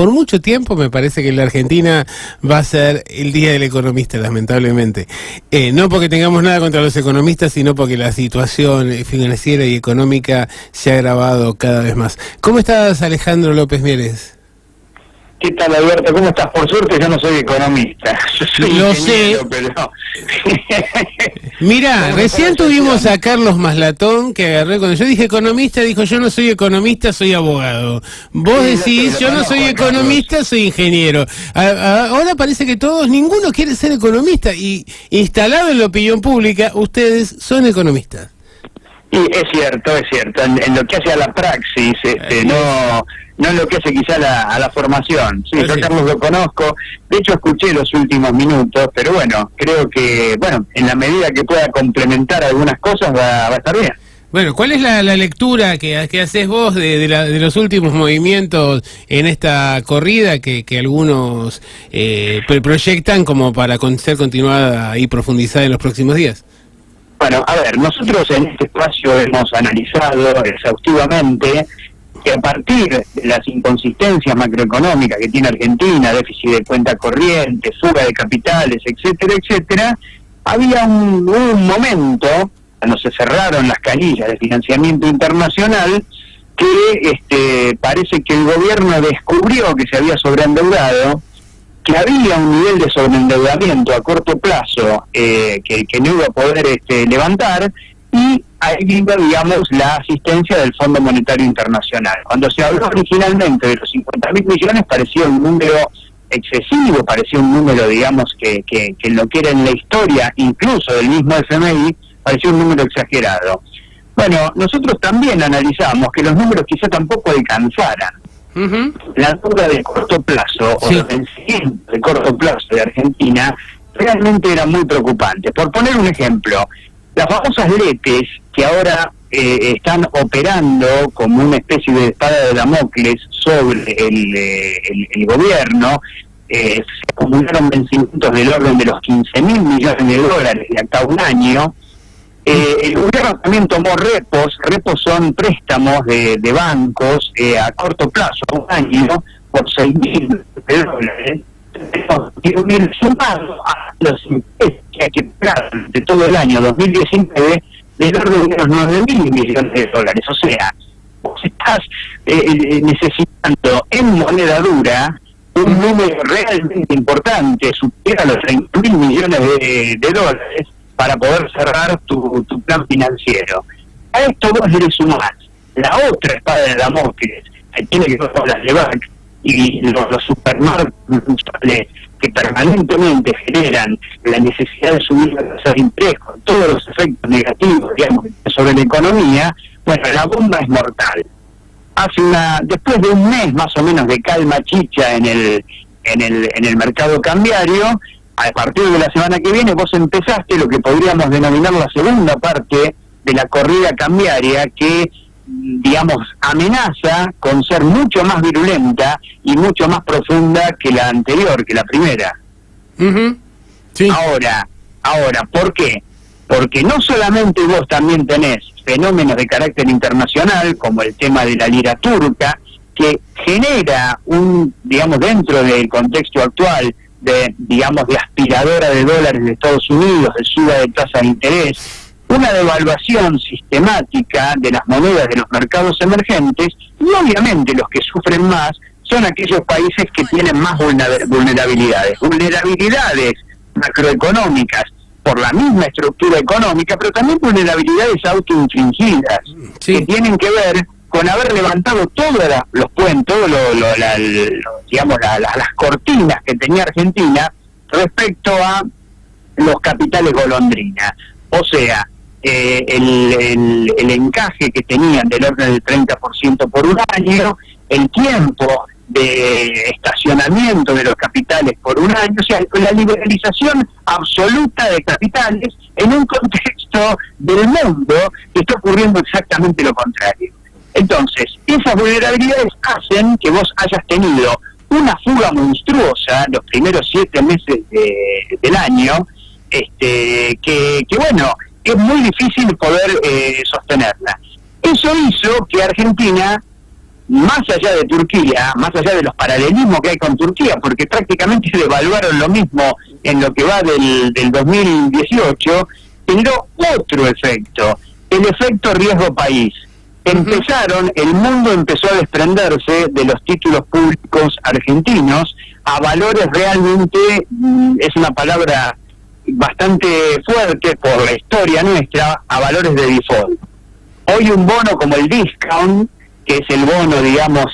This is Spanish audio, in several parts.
por mucho tiempo me parece que la Argentina va a ser el Día del Economista, lamentablemente. No porque tengamos nada contra los economistas, sino porque la situación financiera y económica se ha agravado cada vez más. ¿Cómo estás, Alejandro López Mieres? ¿Qué tal, Alberto? ¿Cómo estás? Por suerte yo no soy economista. Yo soy Lo sé. Pero... Mirá, recién tuvimos a Carlos Maslatón, que agarré cuando yo dije economista, dijo yo no soy economista, soy abogado. Vos decís, yo no soy economista, soy ingeniero. Ahora parece que ninguno quiere ser economista, y instalado en la opinión pública, ustedes son economistas. Y es cierto, en lo que hace a la praxis, no en lo que hace quizá a la formación. Sí, yo a Carlos lo conozco, de hecho escuché los últimos minutos, pero bueno, creo que, en la medida que pueda complementar algunas cosas va a estar bien. Bueno, ¿cuál es la lectura que haces vos de los últimos movimientos en esta corrida que algunos proyectan como para ser continuada y profundizada en los próximos días? Bueno, a ver, nosotros en este espacio hemos analizado exhaustivamente que a partir de las inconsistencias macroeconómicas que tiene Argentina, déficit de cuenta corriente, fuga de capitales, etcétera, había un momento, cuando se cerraron las canillas de financiamiento internacional, que parece que el gobierno descubrió que se había sobreendeudado, que había un nivel de sobreendeudamiento a corto plazo que no iba a poder levantar, y ahí vino, digamos, la asistencia del Fondo Monetario Internacional. Cuando se habló originalmente de los 50.000 millones, parecía un número excesivo, parecía un número, digamos, que en lo que era en la historia, incluso del mismo FMI, parecía un número exagerado. Bueno, nosotros también analizamos que los números quizá tampoco alcanzaran. La deuda de corto plazo, o los vencimientos de corto plazo de Argentina, realmente era muy preocupante. Por poner un ejemplo, las famosas LETES, que ahora están operando como una especie de espada de Damocles sobre el gobierno, se acumularon vencimientos del orden de los 15.000 millones de dólares de acá a un año. El gobierno también tomó repos son préstamos de bancos a corto plazo, a un año, por 6.000 dólares. Sumado a los intereses que hay que pagar de todo el año 2019 del orden de los 9.000 millones de dólares. O sea, vos estás necesitando en moneda dura un número realmente importante, supera los 30.000 millones de dólares, para poder cerrar tu plan financiero. A esto vos le sumás la otra espada de Damocles, que tiene que ver con las LEVAC y los supermercados que permanentemente generan la necesidad de subir la tasa de interés con todos los efectos negativos, digamos, sobre la economía. Bueno, la bomba es mortal. Después de un mes más o menos de calma chicha en el mercado cambiario, a partir de la semana que viene vos empezaste lo que podríamos denominar la segunda parte de la corrida cambiaria, que, digamos, amenaza con ser mucho más virulenta y mucho más profunda que la anterior, que la primera. Sí. Ahora, ¿por qué? Porque no solamente vos también tenés fenómenos de carácter internacional, como el tema de la lira turca, que genera digamos, dentro del contexto actual, de aspiradora de dólares de Estados Unidos, de suba de tasa de interés, una devaluación sistemática de las monedas de los mercados emergentes, y obviamente los que sufren más son aquellos países que tienen más vulnerabilidades macroeconómicas por la misma estructura económica, pero también vulnerabilidades autoinfligidas, que tienen que ver con haber levantado todos los puentes, las cortinas que tenía Argentina respecto a los capitales golondrina. O sea, el encaje que tenían del orden del 30% por un año, el tiempo de estacionamiento de los capitales por un año, o sea, la liberalización absoluta de capitales en un contexto del mundo que está ocurriendo exactamente lo contrario. Entonces, esas vulnerabilidades hacen que vos hayas tenido una fuga monstruosa los primeros 7 meses del año, que bueno, es muy difícil poder sostenerla. Eso hizo que Argentina más allá de Turquía, más allá de los paralelismos que hay con Turquía, porque prácticamente devaluaron lo mismo en lo que va del 2018, generó otro efecto, el efecto riesgo país. El mundo empezó a desprenderse de los títulos públicos argentinos a valores realmente, es una palabra bastante fuerte por la historia nuestra, a valores de default. Hoy un bono como el discount, que es el bono, digamos,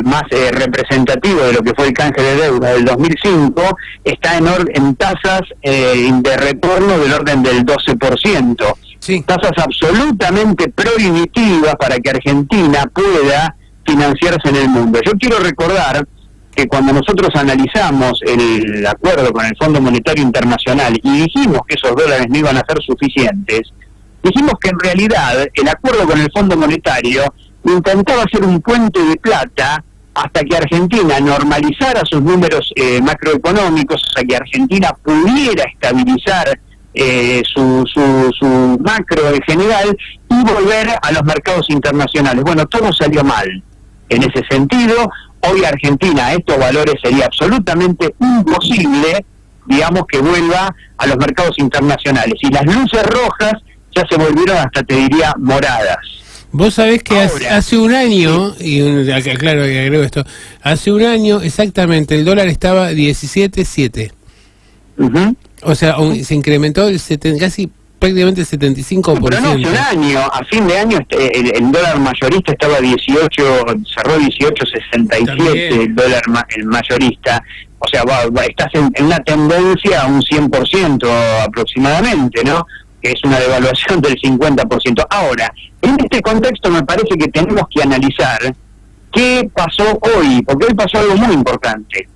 más representativo de lo que fue el canje de deuda del 2005, está en tasas de retorno del orden del 12%. Sí. Tasas absolutamente prohibitivas para que Argentina pueda financiarse en el mundo. Yo quiero recordar que cuando nosotros analizamos el acuerdo con el Fondo Monetario Internacional y dijimos que esos dólares no iban a ser suficientes, dijimos que en realidad el acuerdo con el Fondo Monetario intentaba hacer un puente de plata hasta que Argentina normalizara sus números macroeconómicos, hasta que Argentina pudiera estabilizar su macro en general y volver a los mercados internacionales. Bueno, todo salió mal. En ese sentido, hoy Argentina a estos valores sería absolutamente imposible, digamos, que vuelva a los mercados internacionales. Y las luces rojas ya se volvieron hasta, te diría, moradas. Vos sabés que hace un año, claro, agrego esto, hace un año exactamente el dólar estaba 17.7. O sea, se incrementó casi prácticamente el 75%. Pero no, hace un año, a fin de año el dólar mayorista estaba 18, cerró 18.67 el dólar el mayorista. O sea, estás en una tendencia a un 100% aproximadamente, ¿no? Que es una devaluación del 50%. Ahora, en este contexto me parece que tenemos que analizar qué pasó hoy, porque hoy pasó algo muy importante.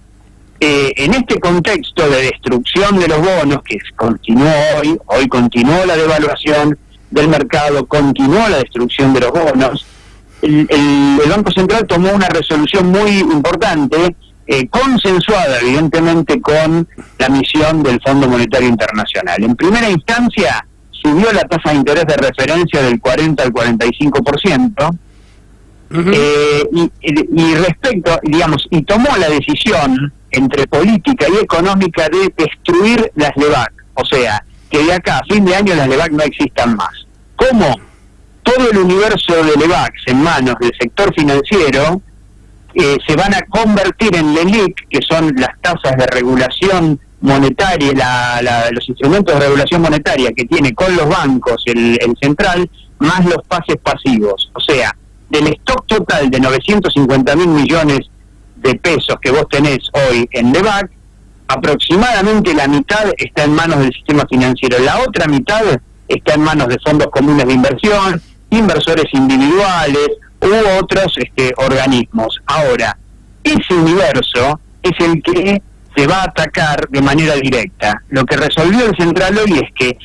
En este contexto de destrucción de los bonos, que continuó hoy continuó la devaluación del mercado, continuó la destrucción de los bonos, el Banco Central tomó una resolución muy importante, consensuada evidentemente con la misión del Fondo Monetario Internacional. En primera instancia, subió la tasa de interés de referencia del 40 al 45%, y respecto, digamos, y tomó la decisión entre política y económica de destruir las LEBAC, o sea, que de acá a fin de año las LEBAC no existan más. ¿Cómo? Todo el universo de LEBACs en manos del sector financiero se van a convertir en LELIC, que son las tasas de regulación monetaria, los instrumentos de regulación monetaria que tiene con los bancos el central, más los pases pasivos. O sea, del stock total de 950.000 millones de pesos que vos tenés hoy en LEBAC, aproximadamente la mitad está en manos del sistema financiero, la otra mitad está en manos de fondos comunes de inversión, inversores individuales u otros organismos. Ahora, ese universo es el que se va a atacar de manera directa. Lo que resolvió el central hoy es que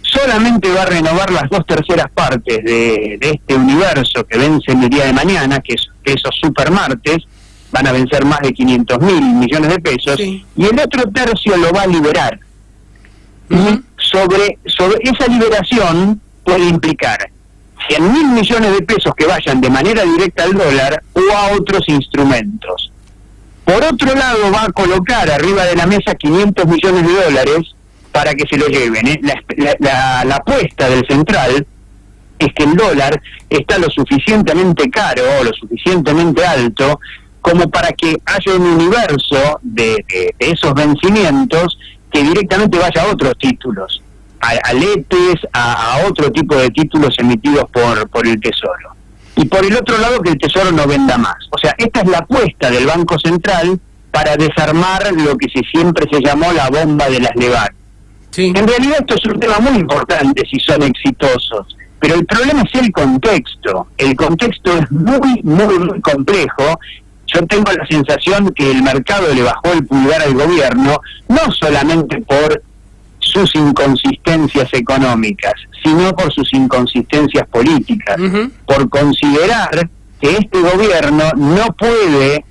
solamente va a renovar las 2/3 partes de este universo que vence el día de mañana, que es esos supermartes, van a vencer más de 500.000 millones de pesos, sí. Y el otro tercio lo va a liberar. Y sobre esa liberación puede implicar 100.000 millones de pesos que vayan de manera directa al dólar o a otros instrumentos. Por otro lado, va a colocar arriba de la mesa 500 millones de dólares para que se lo lleven. La apuesta del central es que el dólar está lo suficientemente caro o lo suficientemente alto como para que haya un universo de esos vencimientos que directamente vaya a otros títulos, a letes, a otro tipo de títulos emitidos por el Tesoro. Y por el otro lado, que el Tesoro no venda más. O sea, esta es la apuesta del Banco Central para desarmar lo que siempre se llamó la bomba de las LEBAC. Sí. En realidad esto es un tema muy importante si son exitosos, pero el problema es el contexto. El contexto es muy, muy, muy complejo. Yo tengo la sensación que el mercado le bajó el pulgar al gobierno, no solamente por sus inconsistencias económicas, sino por sus inconsistencias políticas, por considerar que este gobierno no puede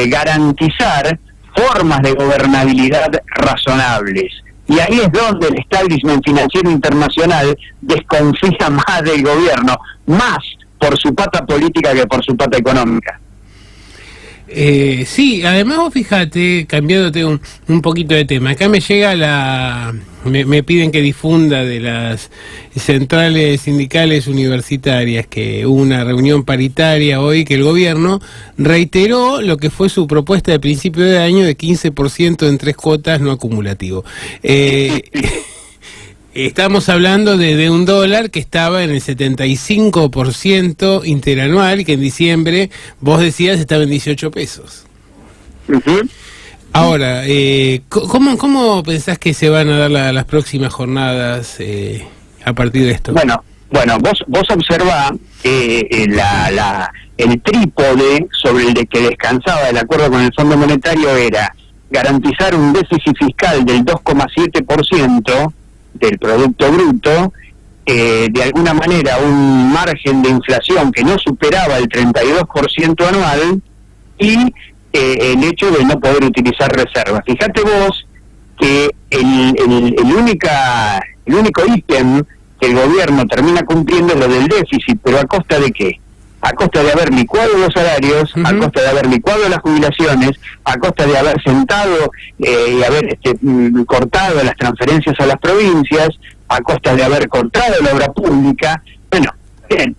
garantizar formas de gobernabilidad razonables. Y ahí es donde el establishment financiero internacional desconfía más del gobierno, más por su pata política que por su pata económica. Sí, además vos fíjate, cambiándote un poquito de tema, acá me llega me piden que difunda de las centrales sindicales universitarias que hubo una reunión paritaria hoy, que el gobierno reiteró lo que fue su propuesta de principio de año de 15% en 3 cuotas no acumulativo. Estamos hablando de un dólar que estaba en el 75% interanual, que en diciembre, vos decías, estaba en 18 pesos. Uh-huh. Ahora, ¿cómo pensás que se van a dar las próximas jornadas a partir de esto? Bueno, vos observá el trípode sobre el de que descansaba el acuerdo con el Fondo Monetario era garantizar un déficit fiscal del 2,7% del Producto Bruto, de alguna manera un margen de inflación que no superaba el 32% anual y el hecho de no poder utilizar reservas. Fíjate vos que el único ítem que el gobierno termina cumpliendo es lo del déficit, pero ¿a costa de qué? A costa de haber licuado los salarios, a costa de haber licuado las jubilaciones, a costa de haber sentado y haber cortado las transferencias a las provincias, a costa de haber cortado la obra pública. Bueno, bien,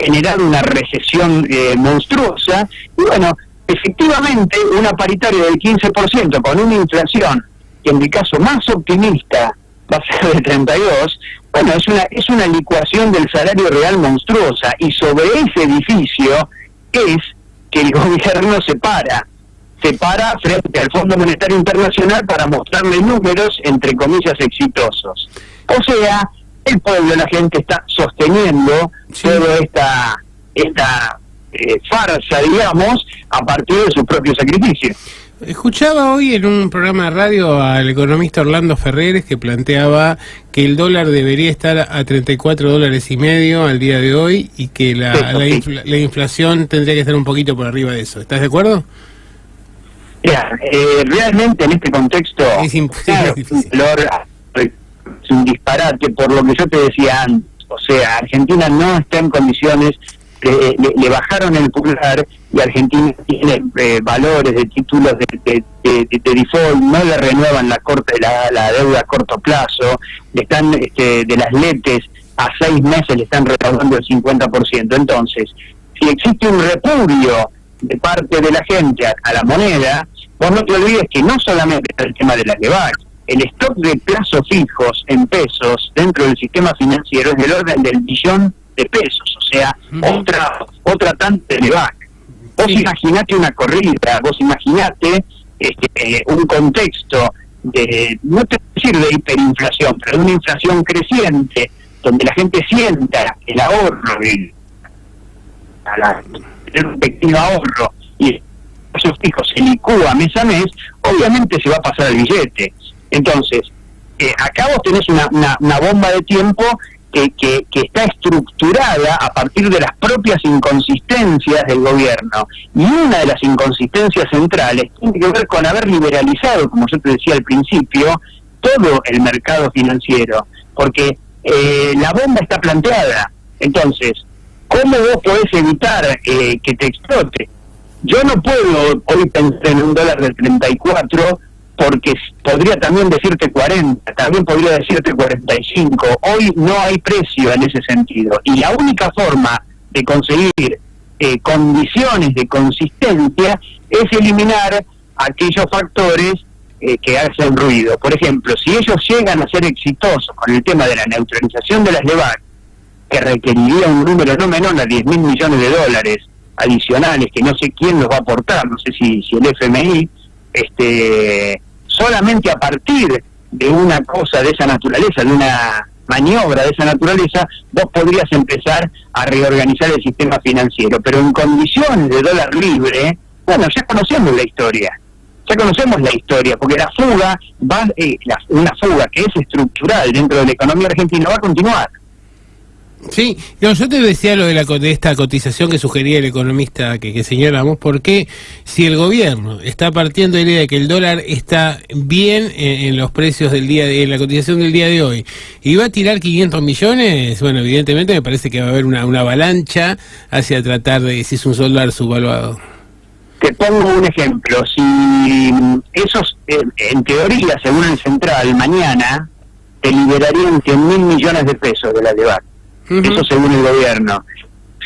generado una recesión monstruosa, y bueno, efectivamente una paritaria del 15% con una inflación que en mi caso más optimista va a ser de 32, bueno, es una licuación del salario real monstruosa, y sobre ese edificio es que el gobierno se para frente al Fondo Monetario Internacional para mostrarle números, entre comillas, exitosos. O sea, el pueblo, la gente está sosteniendo toda esta farsa, digamos, a partir de su propio sacrificio. Escuchaba hoy en un programa de radio al economista Orlando Ferreres, que planteaba que el dólar debería estar a 34 dólares y medio al día de hoy, y que la inflación tendría que estar un poquito por arriba de eso. ¿Estás de acuerdo? Mira, realmente en este contexto es difícil. Es un disparate por lo que yo te decía antes. O sea, Argentina no está en condiciones, le bajaron el pulgar, y Argentina tiene valores de títulos de default, no le renuevan la deuda a corto plazo, le están de las letes a 6 meses le están recaudando el 50%. Entonces, si existe un repudio de parte de la gente a la moneda, vos no te olvides que no solamente es el tema de la LEVAC, el stock de plazos fijos en pesos dentro del sistema financiero es del orden del billón de pesos, o sea, otra tanta de LEVAC. Vos imaginate una corrida, vos imaginate un contexto de, no te voy a decir de hiperinflación, pero de una inflación creciente, donde la gente sienta el ahorro, un pequeño ahorro, y esos fijos se licúa mes a mes, obviamente se va a pasar el billete. Entonces, acá vos tenés una bomba de tiempo que está estructurada a partir de las propias inconsistencias del gobierno. Y una de las inconsistencias centrales tiene que ver con haber liberalizado, como yo te decía al principio, todo el mercado financiero, porque la bomba está planteada. Entonces, ¿cómo vos podés evitar que te explote? Yo no puedo hoy pensar en un dólar de 34, porque podría también decirte 40, también podría decirte 45. Hoy no hay precio en ese sentido, y la única forma de conseguir condiciones de consistencia es eliminar aquellos factores que hacen ruido. Por ejemplo, si ellos llegan a ser exitosos con el tema de la neutralización de las LEVAC, que requeriría un número no menor a 10.000 millones de dólares adicionales, que no sé quién los va a aportar, no sé si el FMI, solamente a partir de una cosa de esa naturaleza, de una maniobra de esa naturaleza, vos podrías empezar a reorganizar el sistema financiero. Pero en condiciones de dólar libre, bueno, ya conocemos la historia, porque la fuga una fuga que es estructural dentro de la economía argentina va a continuar. Sí, no, yo te decía lo de esta cotización que sugería el economista que señalamos, porque si el gobierno está partiendo de la idea de que el dólar está bien en los precios del día, en la cotización del día de hoy, y va a tirar 500 millones, bueno, evidentemente me parece que va a haber una avalancha hacia tratar de, si es un dólar subvaluado. Te pongo un ejemplo, si esos, en teoría, según el Central, mañana te liberarían 100.000 millones de pesos de la DEVAC. Eso según el gobierno.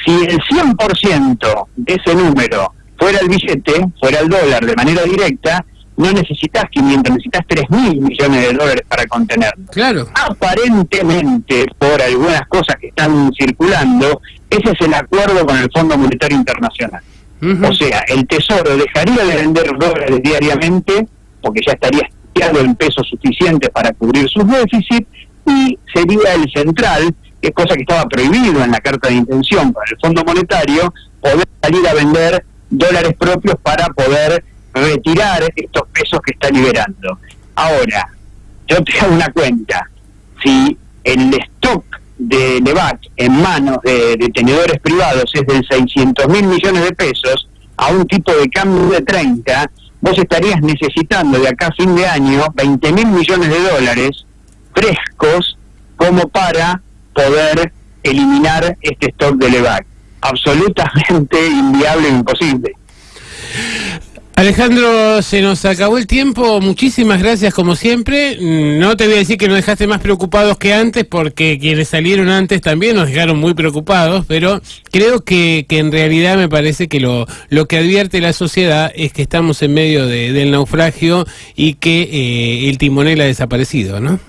Si el 100% de ese número fuera el billete, fuera el dólar de manera directa, no necesitas 500, necesitas 3.000 millones de dólares para contenerlo. Claro. Aparentemente, por algunas cosas que están circulando, ese es el acuerdo con el Fondo Monetario Internacional. O sea, el Tesoro dejaría de vender dólares diariamente, porque ya estaría estudiado en pesos suficientes para cubrir sus déficits, y sería el Central, que es cosa que estaba prohibido en la carta de intención para el Fondo Monetario, poder salir a vender dólares propios para poder retirar estos pesos que está liberando. Ahora, yo te hago una cuenta. Si el stock de LEVAC en manos de tenedores privados es de 600.000 millones de pesos, a un tipo de cambio de 30, vos estarías necesitando de acá a fin de año 20.000 millones de dólares frescos como para poder eliminar este stock de LEVAC. Absolutamente inviable e imposible. Alejandro, se nos acabó el tiempo, muchísimas gracias como siempre. No te voy a decir que nos dejaste más preocupados que antes, porque quienes salieron antes también nos dejaron muy preocupados, pero creo que en realidad me parece que lo que advierte la sociedad es que estamos en medio del naufragio y que el timonel ha desaparecido, ¿no?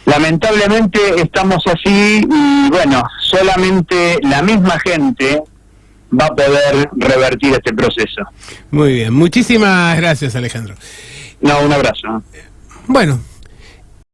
Lamentablemente estamos así y bueno, solamente la misma gente va a poder revertir este proceso. Muy bien, muchísimas gracias, Alejandro. No, un abrazo. Bueno.